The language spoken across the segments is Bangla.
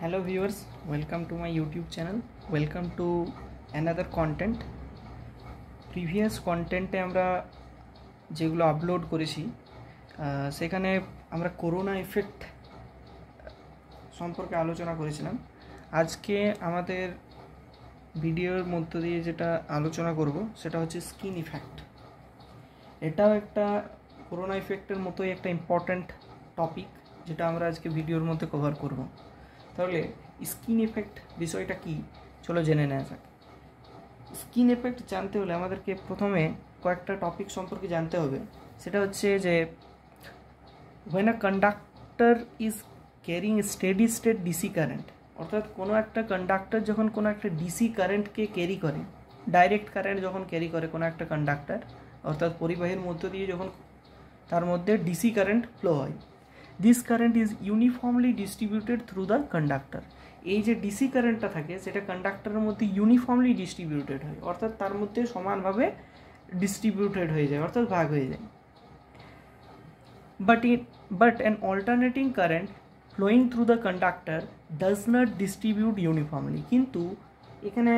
Hello viewers, welcome to my YouTube channel. Welcome to another content. Previous content-এ আমরা যেগুলো আপলোড করেছি সেখানে আমরা করোনা এফেক্ট সম্পর্কে আলোচনা করেছিলাম। আজকে আমাদের ভিডিওর মধ্য দিয়ে যেটা আলোচনা করব সেটা হচ্ছে স্কিন ইফেক্ট। এটাও একটা করোনা ইফেক্টের মতোই একটা ইম্পর্ট্যান্ট টপিক, যেটা আমরা আজকে ভিডিওর মধ্যে কভার করব। তাহলে স্কিন এফেক্ট বিষয়টা কি, চলো জেনে নেওয়া যাক। স্কিন এফেক্ট জানতে হলে আমাদেরকে প্রথমে কয়েকটা টপিক সম্পর্কে জানতে হবে। সেটা হচ্ছে যে when a conductor is carrying steady state DC current, অর্থাৎ কোনো একটা কন্ডাক্টর যখন কোনো একটা ডিসি কারেন্টকে ক্যারি করে, ডাইরেক্ট কারেন্ট যখন ক্যারি করে কোনো একটা কন্ডাক্টর, অর্থাৎ পরিবাহীর মধ্য দিয়ে যখন তার মধ্যে ডিসি কারেন্ট ফ্লো হয়, this current is uniformly distributed through the conductor. এই যে ডিসি কারেন্টটা থাকে সেটা কন্ডাক্টরের মধ্যে ইউনিফর্মলি ডিস্ট্রিবিউটেড হয়, অর্থাৎ তার মধ্যে সমানভাবে ডিস্ট্রিবিউটেড হয়ে যায়, অর্থাৎ ভাগ হয়ে যায়। But an alternating current flowing through the conductor does not distribute uniformly. কিন্তু এখানে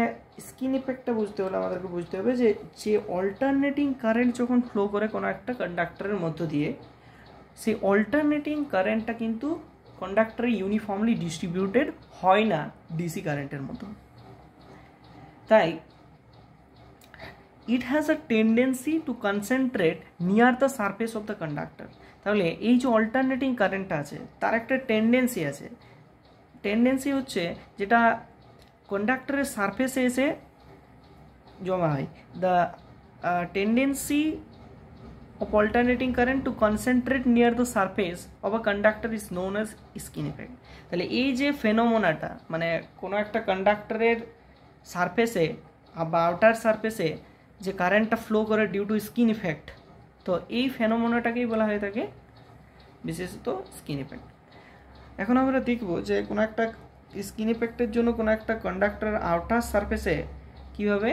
স্কিন ইফেক্টটা বুঝতে হলে আমাদেরকে বুঝতে হবে যে অল্টারনেটিং কারেন্ট যখন ফ্লো করে কোনো একটা কন্ডাক্টরের মধ্য দিয়ে, সেই অল্টারনেটিং কারেন্টটা কিন্তু কন্ডাক্টরে ইউনিফর্মলি ডিস্ট্রিবিউটেড হয় না ডিসি কারেন্টের মতো। তাই it has a tendency to concentrate near the surface of the conductor. তাহলে এই যে অল্টারনেটিং কারেন্টটা আছে তার একটা টেন্ডেন্সি আছে। টেন্ডেন্সি হচ্ছে যেটা কন্ডাক্টরের সারফেসে এসে জমা হয়। The tendency of alternating current to concentrate near the surface of a conductor is known as skin effect. তাহলে এই যে ফেনোমেনাটা, মানে কোনো একটা কন্ডাক্টরের সারফেসে বা আউটার সারফেসে যে কারেন্টটা ফ্লো করে ডিউ টু স্কিন ইফেক্ট, তো এই ফেনোমেনাটাকেই বলা হয়ে থাকে বিশেষত স্কিন ইফেক্ট। এখন আমরা দেখব যে কোনো একটা স্কিন ইফেক্টের জন্য কোনো একটা কন্ডাক্টর আউটার সারফেসে কীভাবে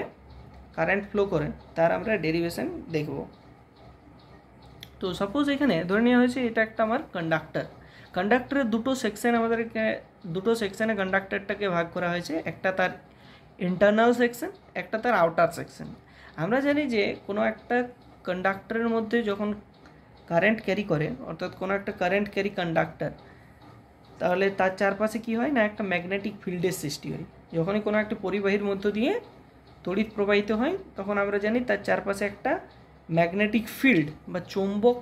কারেন্ট ফ্লো করে তার আমরা ডেরিভেশন দেখব। তো সাপোজ এখানে ধরে নেওয়া হয়েছে এটা একটা আমার কন্ডাক্টরের দুটো সেকশনে কন্ডাক্টরটাকে ভাগ করা হয়েছে, একটা তার ইন্টারনাল সেকশন, একটা তার আউটার সেকশন। আমরা জানি যে কোনো একটা কন্ডাক্টরের মধ্যে যখন কারেন্ট ক্যারি করে, অর্থাৎ কোনো একটা কারেন্ট ক্যারি কন্ডাক্টর, তাহলে তার চারপাশে কি হয় না, একটা ম্যাগনেটিক ফিল্ডের সৃষ্টি হয়। যখনই কোনো একটা পরিবাহীর মধ্য দিয়ে তড়িৎ প্রবাহিত হয় তখন আমরা জানি তার চারপাশে একটা ম্যাগনেটিক ফিল্ড বা চৌম্বক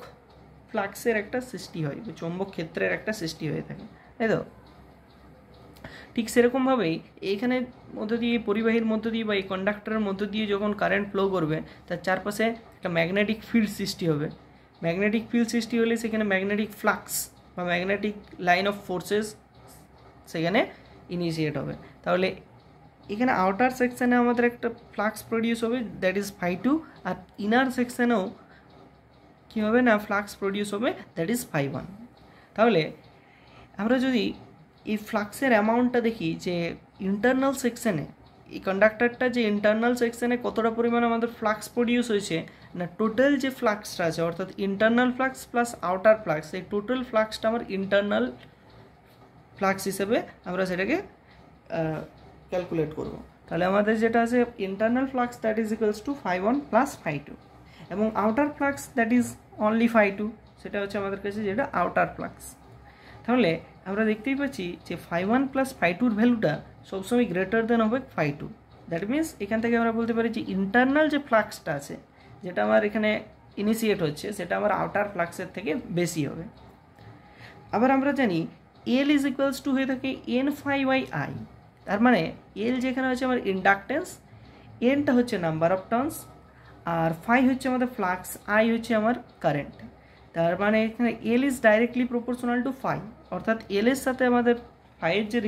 ফ্লাক্সের একটা সৃষ্টি হয়, বা চৌম্বক ক্ষেত্রের একটা সৃষ্টি হয়ে থাকে, তাই তো? ঠিক সেরকমভাবেই এইখানে মধ্য দিয়ে, পরিবাহীর মধ্য দিয়ে বা এই কন্ডাক্টরের মধ্য দিয়ে যখন কারেন্ট ফ্লো করবে তার চারপাশে একটা ম্যাগনেটিক ফিল্ড সৃষ্টি হবে। ম্যাগনেটিক ফিল্ড সৃষ্টি হলে সেখানে ম্যাগনেটিক ফ্লাক্স বা ম্যাগনেটিক লাইন অফ ফোর্সেস সেখানে ইনিশিয়েট হবে। তাহলে এখানে আউটার সেকশানে আমাদের একটা ফ্লাক্স প্রডিউস হবে, দ্যাট ইজ φ2, আর ইনার সেকশানেও কী হবে না, ফ্লাক্স প্রডিউস হবে, দ্যাট ইজ φ1। তাহলে আমরা যদি এই ফ্লাক্সের অ্যামাউন্টটা দেখি যে ইন্টারনাল সেকশানে, এই কন্ডাক্টরটা যে ইন্টারনাল সেকশানে কতটা পরিমাণ আমাদের ফ্লাক্স প্রডিউস হয়েছে না, টোটাল যে ফ্লাক্সটা আছে, অর্থাৎ internal flux plus outer flux, এই টোটাল ফ্লাক্সটা আমার ইন্টারনাল ফ্লাক্স হিসেবে আমরা সেটাকে ক্যালকুলেট করব। তাহলে আমাদের যেটা আছে internal flux that is equals to φ1 plus φ2, এবং outer flux that is only φ2, সেটা হচ্ছে আমাদের কাছে যেটা আউটার ফ্লাক্স। তাহলে আমরা দেখতেই পাচ্ছি যে φ1 প্লাস φ2-র ভ্যালুটা সবসময় গ্রেটার দেন হবে φ2। দ্যাট মিনস এখান থেকে আমরা বলতে পারি যে ইন্টারনাল যে ফ্লাক্সটা আছে, যেটা আমার এখানে ইনিশিয়েট হচ্ছে, সেটা আমার আউটার ফ্লাক্সের থেকে বেশি হবে। আবার আমরা জানি এল ইজ ইকুয়ালস টু হয়ে থাকে n∅/i, তার মানে এল যেখানে হচ্ছে আমার ইন্ডাকটেন্স, এনটা হচ্ছে নাম্বার অফ টার্নস, আর ফাই হচ্ছে আমাদের ফ্লাক্স, আই হচ্ছে আমার কারেন্ট। তার মানে এখানে L is directly proportional to phi, অর্থাৎ এল এর সাথে আমাদের ফাইয়ের যে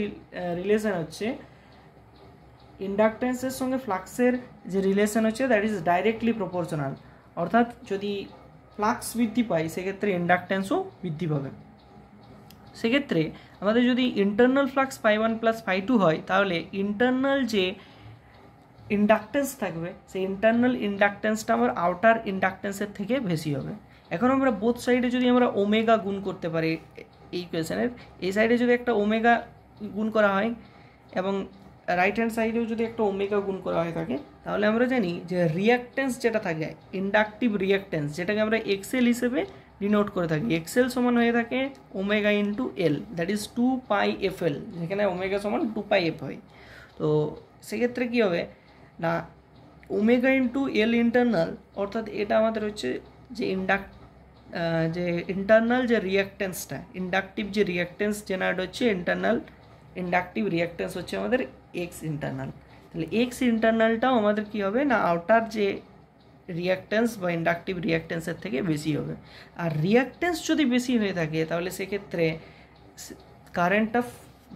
রিলেশন হচ্ছে, ইন্ডাকটেন্সের সঙ্গে ফ্লাক্সের যে রিলেশন হচ্ছে, দ্যাট ইজ ডাইরেক্টলি প্রপোর্শনাল। অর্থাৎ যদি ফ্লাক্স বৃদ্ধি পায় সেক্ষেত্রে ইন্ডাকটেন্সও বৃদ্ধি পাবে। সেক্ষেত্রে আমাদের যদি ইন্টারনাল ফ্লাক্স φ1 প্লাস φ2 হয়, তাহলে ইন্টারনাল যে ইন্ডাকটেন্স থাকবে সেই ইন্টারনাল ইন্ডাকটেন্সটা আমার আউটার ইন্ডাকটেন্সের থেকে বেশি হবে। এখন আমরা বোথ সাইডে যদি আমরা ওমেগা গুণ করতে পারি এই ইকুয়েশনের, এই সাইডে যদি একটা ওমেগা গুণ করা হয় এবং রাইট হ্যান্ড সাইডেও যদি একটা ওমেগা গুণ করা হয় থাকে, তাহলে আমরা জানি যে রিয়াক্টেন্স যেটা থাকে, ইন্ডাকটিভ রিয়াক্টেন্স, যেটাকে আমরা এক্সেল হিসেবে ডিনোট করে থাকি, এক্সেল সমান হয়ে থাকে omega into L, that is 2πfl, যেখানে ওমেগা সমান 2πf হয়। তো সেক্ষেত্রে কী হবে না, ওমেগা ইন্টু এল ইন্টারনাল, অর্থাৎ এটা আমাদের হচ্ছে যে যে ইন্টারনাল যে রিয়াক্টেন্সটা, ইন্ডাকটিভ যে রিয়াক্টেন্স জেনারেট হচ্ছে, ইন্টারনাল ইন্ডাকটিভ রিয়াক্টেন্স হচ্ছে আমাদের এক্স ইন্টারনাল। তাহলে এক্স ইন্টারনালটাও আমাদের কী হবে না, আউটার যে রিয়াক্টেন্স বা ইন্ডাকটিভ রিয়াক্টেন্সের থেকে বেশি হবে। আর রিয়াক্টেন্স যদি বেশি হয়ে থাকে তাহলে সেক্ষেত্রে কারেন্টটা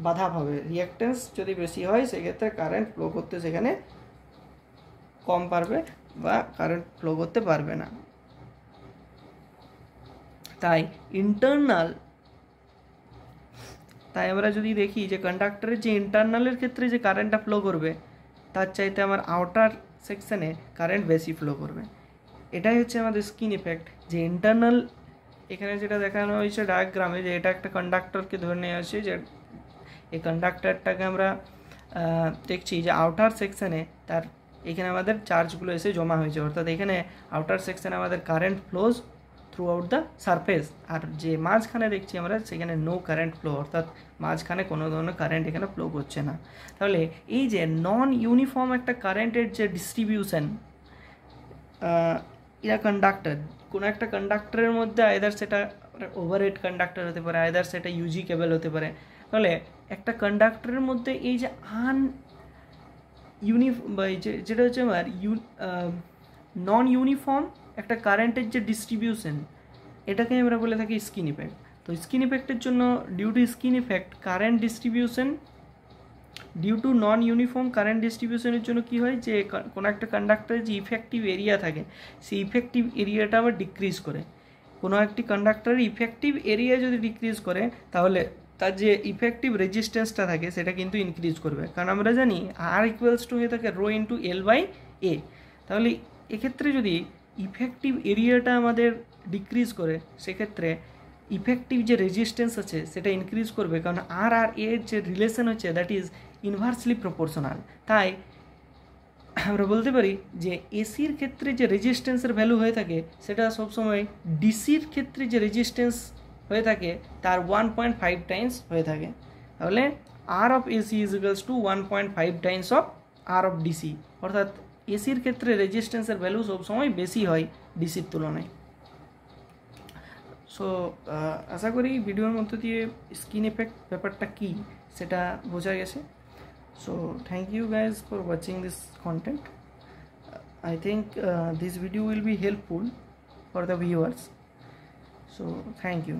বাধা পাবে। রিয়াক্টেন্স যদি বেশি হয় সেক্ষেত্রে কারেন্ট ফ্লো করতে সেখানে কম পারবে বা কারেন্ট ফ্লো করতে পারবে না। তাই আমরা যদি দেখি যে কন্ডাক্টরের যে ইন্টারনালের ক্ষেত্রে যে কারেন্টটা ফ্লো করবে তার চাইতে আমার আউটার সেকশনে কারেন্ট বেশি ফ্লো করবে। এটাই হচ্ছে আমাদের স্কিন ইফেক্ট। যে ইন্টারনাল, এখানে যেটা দেখানো হয়েছে ডায়াগ্রামে, যে এটা একটা কন্ডাক্টরকে ধরে নিয়ে আসে, যে এই কন্ডাক্টরটাকে আমরা দেখছি যে আউটার সেকশনে তার এখানে আমাদের চার্জগুলো এসে জমা হয়েছে, অর্থাৎ এখানে আউটার সেকশনে আমাদের current flows through out the surface. আর যে মাঝখানে দেখছি আমরা সেখানে নো কারেন্ট ফ্লো, অর্থাৎ মাঝখানে কোনো ধরনের কারেন্ট এখানে ফ্লো করছে না। তাহলে এই যে নন ইউনিফর্ম একটা কারেন্টের যে ডিস্ট্রিবিউশন ইয়া কন্ডাক্টর, কোনো একটা কন্ডাক্টরের মধ্যে আইদার সেটা ওভারহেড কন্ডাক্টর হতে পারে, আইদার সেটা ইউজি কেবল হতে পারে। তাহলে একটা কন্ডাক্টরের মধ্যে এই যে যেটা হচ্ছে আমার নন ইউনিফর্ম একটা কারেন্টের যে ডিস্ট্রিবিউশন, এটাকে আমরা বলে থাকি স্কিন ইফেক্ট। তো স্কিন ইফেক্টের জন্য due to skin effect current distribution, due to non uniform current ডিস্ট্রিবিউশনের জন্য কী হয়, যে কোনো একটা কন্ডাক্টরের যে ইফেক্টিভ এরিয়া থাকে সেই ইফেক্টিভ এরিয়াটা আবার ডিক্রিজ করে। কোনো একটি কন্ডাক্টরের ইফেক্টিভ এরিয়া যদি ডিক্রিজ করে তাহলে তার যে ইফেক্টিভ রেজিস্ট্যান্সটা থাকে সেটা কিন্তু ইনক্রিজ করবে, কারণ আমরা জানি আর ইকুয়ালস টু হয়ে থাকে রো ইন্টু এল বাই এ। তাহলে এক্ষেত্রে যদি ইফেক্টিভ এরিয়াটা আমাদের ডিক্রিজ করে সেক্ষেত্রে ইফেক্টিভ যে রেজিস্ট্যান্স আছে সেটা ইনক্রিজ করবে, কারণ আর এর যে রিলেশন হচ্ছে দ্যাট ইজ ইনভার্সলি প্রপোর্শনাল। তাই আমরা বলতে পারি যে এসির ক্ষেত্রে যে রেজিস্ট্যান্সের ভ্যালু হয়ে থাকে সেটা সবসময় ডিসির ক্ষেত্রে যে রেজিস্ট্যান্স হয়ে থাকে তার 1.5 টাইমস হয়ে থাকে। তাহলে R of AC is equals to 1.5 times of R of DC, অর্থাৎ এসির ক্ষেত্রে রেজিস্ট্যান্সের ভ্যালু সবসময় বেশি হয় ডিসির তুলনায়। সো আশা করি ভিডিওর মধ্য দিয়ে স্কিন এফেক্ট ব্যাপারটা কী সেটা বোঝা গেছে। So thank you guys for watching this content. I think this video will be helpful for the viewers. So thank you.